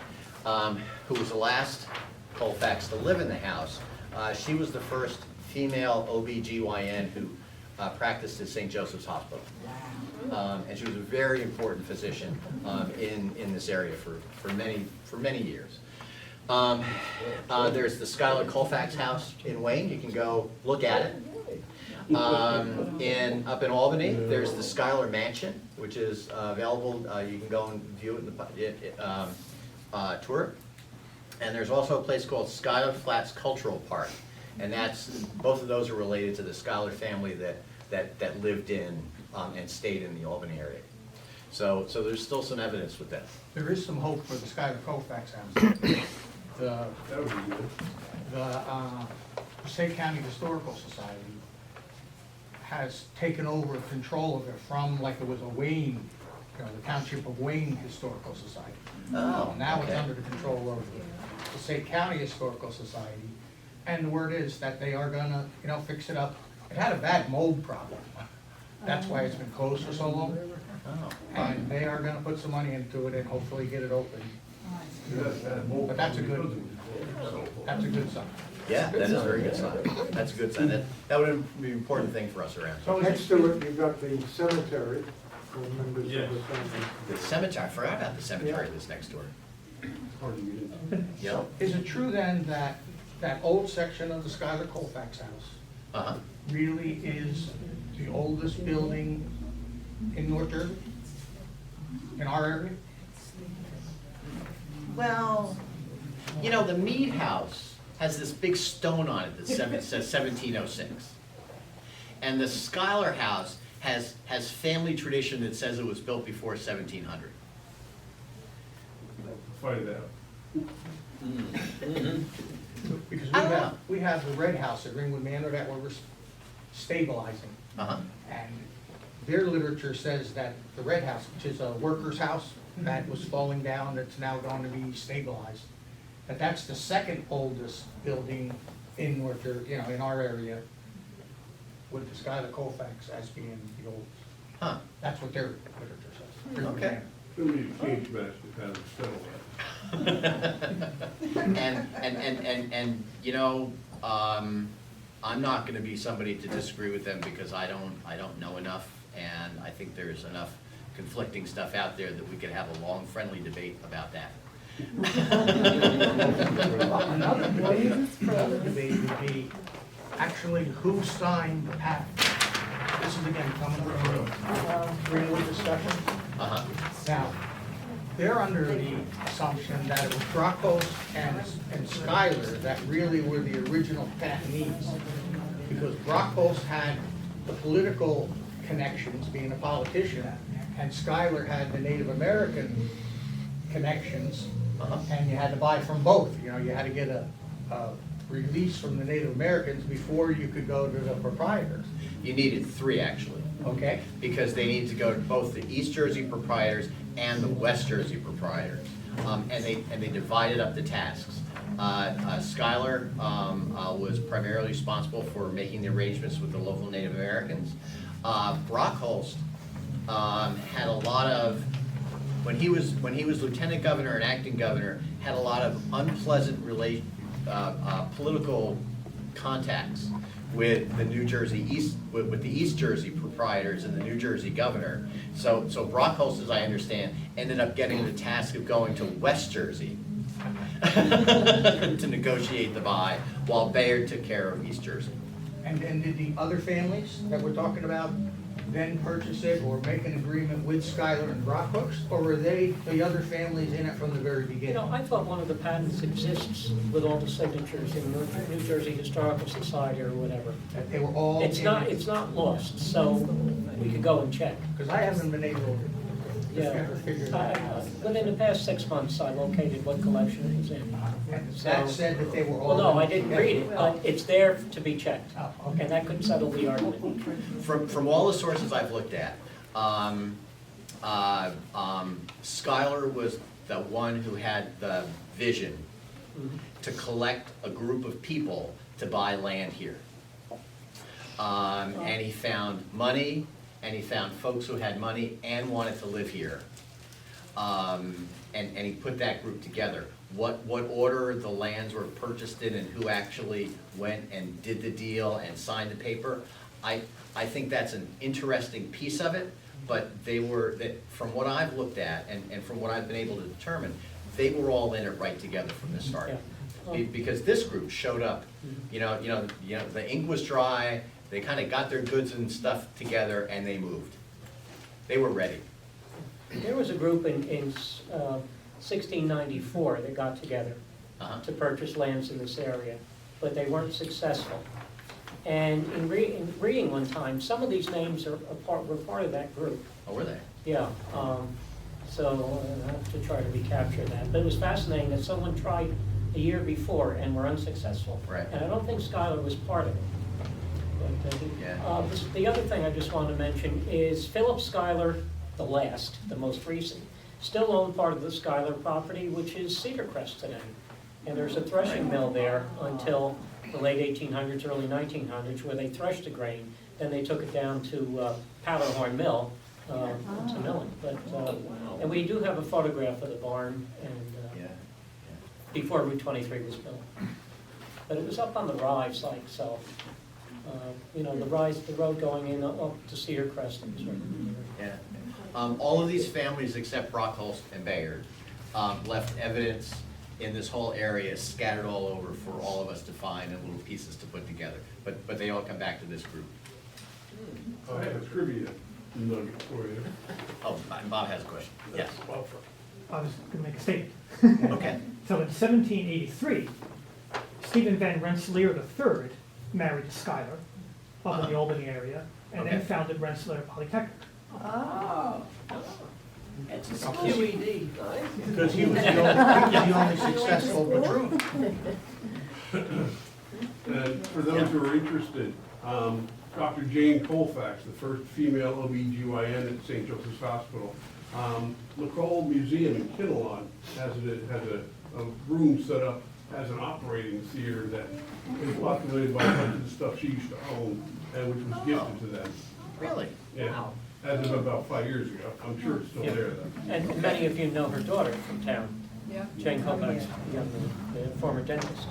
who was the last Colfax to live in the house, she was the first female OBGYN who practiced at St. Joseph's Hospital. And she was a very important physician in this area for many years. There's the Schuyler Colfax house in Wayne. You can go look at it. Up in Albany, there's the Schuyler Mansion, which is available. You can go and view it in the tour. And there's also a place called Schuyler Flats Cultural Park, and both of those are related to the Schuyler family that lived in and stayed in the Albany area. So there's still some evidence with that. There is some hope for the Schuyler Colfax house. The Passaic County Historical Society has taken over control of it from, like it was a Wayne, the Township of Wayne Historical Society. Oh, Now it's okay. under the control of the Passaic County Historical Society. And the word is that they are gonna, fix it up. It had a bad mold problem. That's why it's been closed for so long. Oh. And they are gonna put some money into it and hopefully get it open. But that's a good sign. Yeah, that is a very good sign. That's a good sign. That would be an important thing for us around. So Next to it, you've got the cemetery for members of the family. The cemetery, I forgot about the cemetery that's next door. Yeah. is it true then that that old section of the Schuyler Colfax house Uh-huh. really is the oldest building in North Jersey? In our area? Well, The Mead house has this big stone on it that says 1706. And the Schuyler house has family tradition that says it was built before 1700. Find it out. Because I don't know. we have the red house at Ringwood Manor that we're stabilizing. Uh-huh. And their literature says that the red house, which is a worker's house that was falling down, that's now going to be stabilized, that's the second oldest building in North Jersey, in our area, with the Schuyler Colfax as being the oldest. Huh. That's what their literature says. Ringwood Okay. Manor. We need a cage match to kind of settle that. I'm not gonna be somebody to disagree with them because I don't know enough, and I think there's enough conflicting stuff out there that we could have a long, friendly debate about that. Another debate would be actually who signed the pact. This is again coming from Ringwood discussion. Uh-huh. Now, they're under the assumption that it was Brockholst and Schuyler that really were the original patentees. Because Brockholst had the political connections, being a politician, and Schuyler had the Native American connections, and you had to buy from both. You had to get a release from the Native Americans before you could go to the proprietors, You needed three, actually, okay? because they needed to go to both the East Jersey proprietors and the West Jersey proprietors. And they divided up the tasks. Schuyler was primarily responsible for making the arrangements with the local Native Americans. Brockholst had a lot of when he was lieutenant governor and acting governor, had a lot of unpleasant political contacts with the New Jersey with the East Jersey proprietors and the New Jersey governor. So Brockholst, as I understand, ended up getting the task of going to West Jersey to negotiate the buy, while Bayard took care of East Jersey. And did the other families that we're talking about then purchase it or make an agreement with Schuyler and Brockholst? Or were they, the other families, in it from the very You beginning? know, I thought one of the patents exists with all the signatures in New Jersey Historical Society or whatever. That they were all. It's not lost, so we could go and check. Because I haven't been able to Yeah. figure that out. Within the past 6 months, I located what collection it was in. And that said that they were all. Well, no, I didn't read it, but it's there to be checked. Oh, okay. And that could settle the argument. From all the sources I've looked at, Schuyler was the one who had the vision to collect a group of people to buy land here. And he found money, and he found folks who had money and wanted to live here. And he put that group together. What order the lands were purchased in and who actually went and did the deal and signed the paper, I think that's an interesting piece of it, but from what I've looked at and from what I've been able to determine, they were all in it right together from the start. Yeah. Because this group showed up, the ink was dry, they kind of got their goods and stuff together and they moved. They were ready. There was a group in 1694 that got together to purchase lands in this area, but they weren't successful. And in reading one time, some of these names were part of that group. Oh, were they? Yeah, so I have to try to recapture that. But it was fascinating that someone tried a year before and were unsuccessful. Right. And I don't think Schuyler was part of it. But, Yeah. the other thing I just wanted to mention is Philip Schuyler, the most recent, still owned part of the Schuyler property, which is Cedar Crest today. And there's a threshing mill there until the late 1800s, early 1900s, where they threshed the grain. Then they took it down to Powderhorn Mill to milling. But and we do have a photograph of the barn and before Route 23 was built. But it was up on the Rye site, so the road going in up to Cedar Crest. It was right there. Yeah. All of these families except Brockholst and Bayard left evidence in this whole area scattered all over for all of us to find and little pieces to put together. But they all come back to this group. I have a trivia nugget for you. Oh, Bob has a question. Yes. I was going to make a statement. Okay. So in 1783, Stephen Van Rensselaer III married to Schuyler up in the Albany area, and then Okay. founded Rensselaer Polytechnic. Oh. It's a QED. Because he was the only successful patroon. And for those who are interested, Dr. Jane Colfax, the first female OB/GYN at St. Joseph's Hospital. Nicole Museum in Kinnelon has a room set up as an operating theater that is populated by a bunch of the stuff she used to own and which was gifted to them. Really? Yeah, as of about 5 years ago. I'm sure it's still there though. And many of you know her daughter from town, Yeah. Jane Colfax, the former dentist.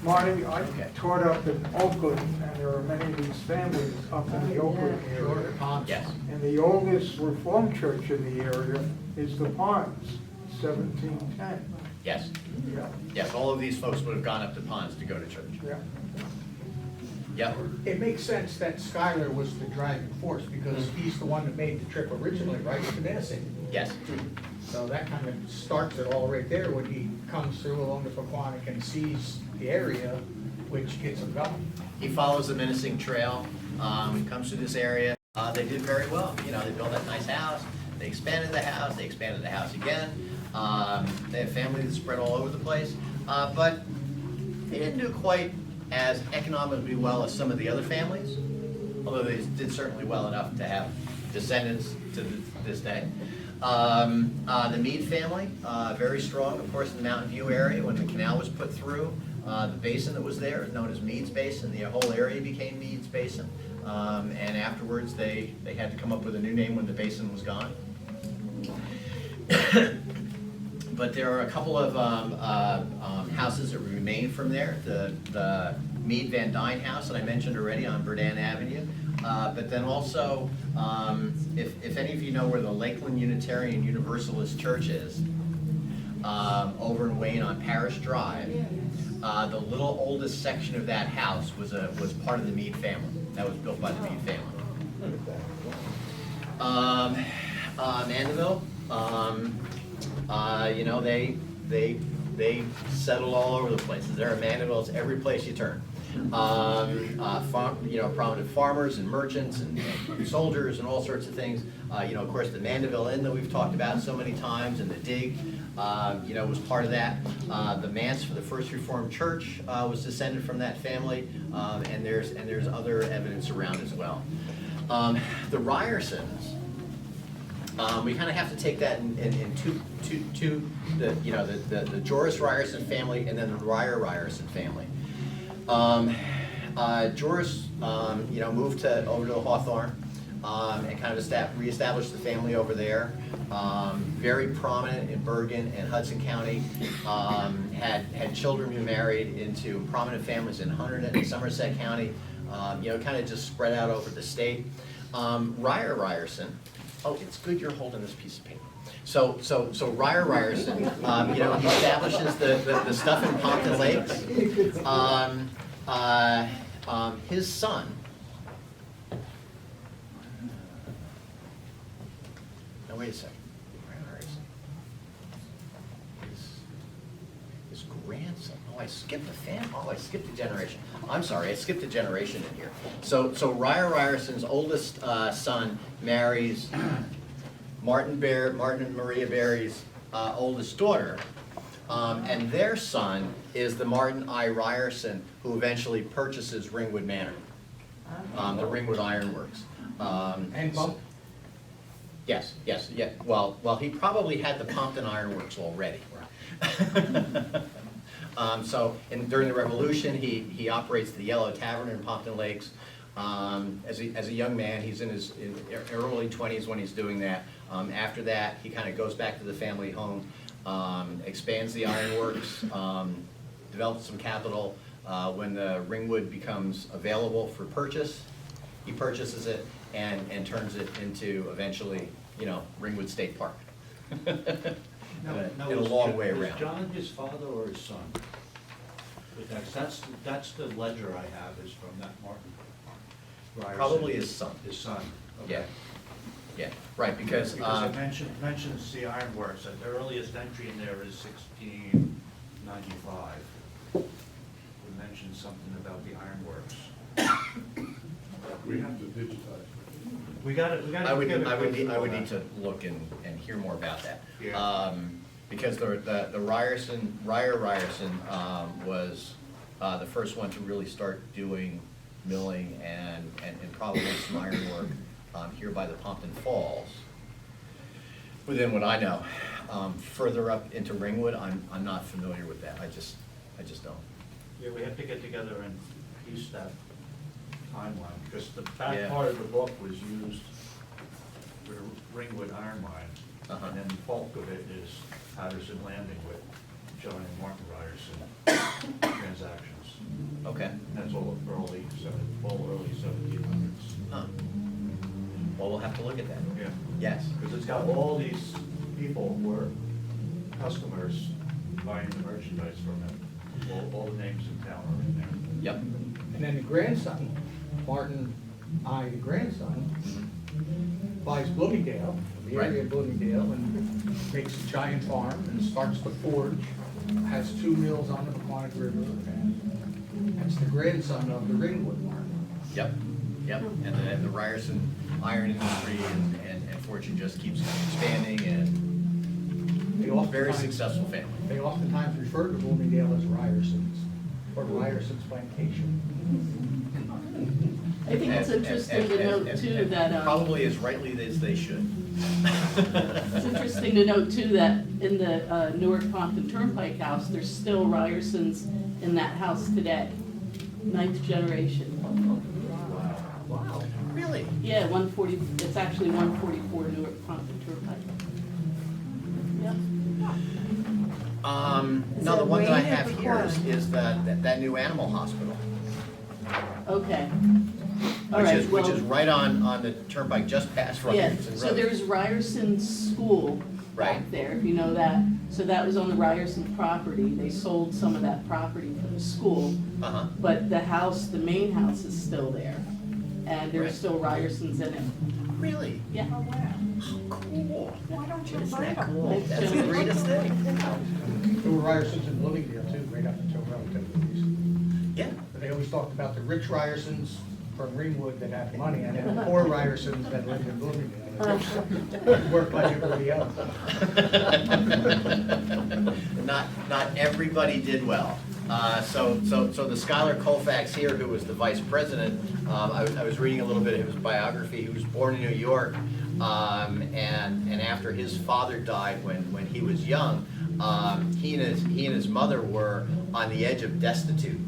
Marty, I taught up in Oakland, and there are many of these families up in the Oakland area. Yes. And the oldest Reformed church in the area is the Ponds, 1710. Yes. Yeah, Yes, all of these folks would have gone up to Ponds to go to church. yeah. Yep. It makes sense that Schuyler was the driving force because he's the one that made the trip originally, right, to Madison. Yes. So that kind of starts it all right there when he comes through along the Pequannock and sees the area, which gets him going. He follows the menacing trail, comes to this area. They did very well. They built that nice house. They expanded the house. They expanded the house again. They have families that spread all over the place. But they didn't do quite as economically well as some of the other families, although they did certainly well enough to have descendants to this day. The Mead family, very strong, of course, in the Mountain View area. When the canal was put through, the basin that was there is known as Mead's Basin. The whole area became Mead's Basin. And afterwards, they had to come up with a new name when the basin was gone. But there are a couple of houses that remain from there. The Mead Van Dyne house that I mentioned already on Verdun Avenue. But then also, if any of you know where the Lakeland Unitarian Universalist Church is, over in Wayne on Parish Drive, the little oldest section of that house was part of the Mead family. That was built by the Mead family. Mandeville, you know, they settled all over the place. There are Mandevilles every place you turn. You know, prominent farmers and merchants and soldiers and all sorts of things. You know, of course, the Mandeville Inn that we've talked about so many times, and the dig, you know, was part of that. The manse for the First Reformed Church was descended from that family, and there's other evidence around as well. The Ryersons, we kind of have to take that in two you know, the Joris Ryerson family and then the Ryerson family. Joris, you know, moved over to Hawthorne and kind of reestablished the family over there. Very prominent in Bergen and Hudson County. Had children who married into prominent families in Hunterdon and Somerset County. You know, kind of just spread out over the state. Ryerson. Oh, it's good you're holding this piece of paper. So Ryerson, you know, he establishes the stuff in Pompton Lakes. His son, no, wait a second. His grandson. Oh, I skipped I skipped a generation. I'm sorry, I skipped a generation in here. So Ryerson's oldest son marries Martin and Maria Berry's oldest daughter, and their son is the Martin I. Ryerson, who eventually purchases Ringwood Manor, the Ringwood Ironworks. And Bump? Yes. Well, he probably had the Pompton Ironworks already. So during the Revolution, he operates the Yellow Tavern in Pompton Lakes. As a young man, he's in his early 20s when he's doing that. After that, he kind of goes back to the family home, expands the ironworks, develops some capital. When the Ringwood becomes available for purchase, he purchases it and turns it into eventually, you know, Ringwood State Park. In a long way around. Is John his father or his son? Because that's the ledger I have is from that Martin Ryerson. Probably his son. His son, okay. Yeah, right, because. It mentions the ironworks, and the earliest entry in there is 1695. It mentions something about the ironworks. We have to digitize. We got it. I would need to look and hear more about that. Yeah. Because the Ryerson was the first one to really start doing milling and probably some ironwork here by the Pompton Falls. Within what I know, further up into Ringwood, I'm not familiar with that. I just don't. Yeah, we have to get together and piece that timeline, because the back Yeah. part of the book was used for the Ringwood Iron Mine, and then the bulk of it is Patterson Landing with John and Martin Ryerson transactions. Okay. That's all early 1700s. Huh. Well, we'll have to look at that. Yeah. Yes. Because it's got all these people who were customers buying the merchandise from him. All the names in town are in there. Yep. And then the grandson, Martin I, the grandson, buys Bloomingdale, the area of Bloomingdale, and makes a giant farm and starts the forge, has 2 mills on the Pequannock River, and that's the grandson of the Ringwood Martin. Yep. And the Ryerson iron industry and fortune just keeps expanding, and They very oftentimes- successful family. They oftentimes refer to Bloomingdale as Ryerson's, or Ryerson's Plantation. I think it's interesting to note too that, Probably as rightly as they should. it's interesting to note too that in the Newark Pompton Turnpike house, there's still Ryersons in that house today, 9th generation. Wow. Really? Yeah, 140, it's actually 144 Newark Pompton Turnpike. No, it the one that I Wayne or have here Pequannock? is that new animal hospital, Okay. All which right, is well, right on the turnpike just past yeah, Ryerson so Road. there's Ryerson School back Right. there, if you know that. So that was on the Ryerson property. They sold some of that property for the school, Uh-huh. but the house, the main house is still there. And there's Right. still Ryersons in it. Really? Yeah. Cool. Why don't you Isn't invite that them? cool? That's the greatest thing. There were Ryersons in Bloomingdale too, right up until relatively recent. Yeah. But they always talked about the rich Ryersons from Ringwood that had money, and then the poor Ryersons that lived in Bloomingdale. That worked like everybody else. Not everybody did well. So the Schuyler Colfax here, who was the vice president, I was reading a little bit of his biography. He was born in New York, and after his father died when he was young, he and his mother were on the edge of destitute.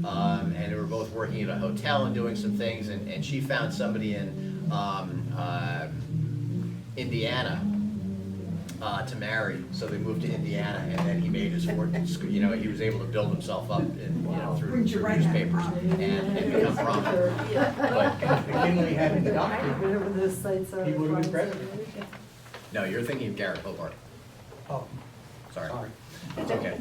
And they were both working at a hotel and doing some things, and she found somebody in Indiana to marry, so they moved to Indiana, and then he made his fortune. You know, he was able to build himself up, through newspapers and become prominent. But If McKinley hadn't adopted, Whatever those sites are. he would have been president. no, you're thinking of Garrett Hobart. Oh, Sorry. sorry. It's okay.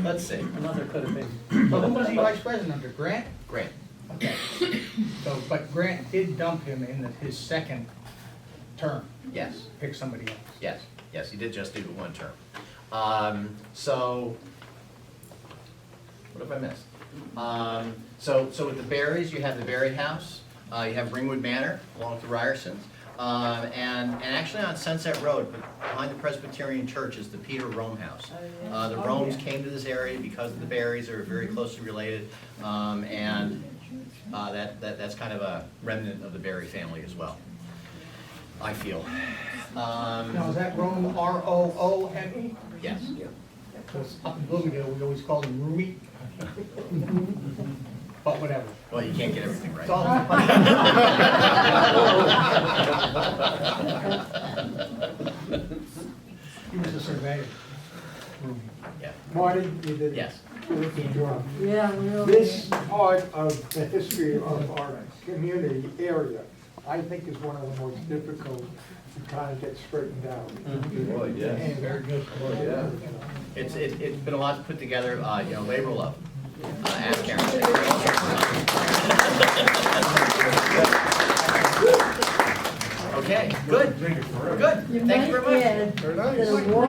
Let's see. Another could have been. So who was he vice president under, Grant? Great. Okay. So, but Grant did dump him in his second term, Yes. pick somebody else. Yes, he did just do the one term. So, what have I missed? So with the Berries, you have the Berry House, you have Ringwood Manor, along with the Ryersons, and actually on Sunset Road, behind the Presbyterian Church, is the Peter Rome House. The Romes came to this area because of the Berries; they were very closely related, and that's kind of a remnant of the Berry family as well, I feel. Now, is that Rome, R-O-O-M-E? Yes. Because up in Bloomingdale, we always called him Rumi. But whatever. Well, you can't get everything It's right. all He was a surveyor. Rumi. Yeah. Marty, you did. Yes. Terrific job. Yeah, really. This part of the history of our community area, I think is one of the most difficult to kind of get straightened out. And very good. It's been a lot to put together, labor of love. Ask Karen. Okay, good. We're good. You Thank you might very much. add that a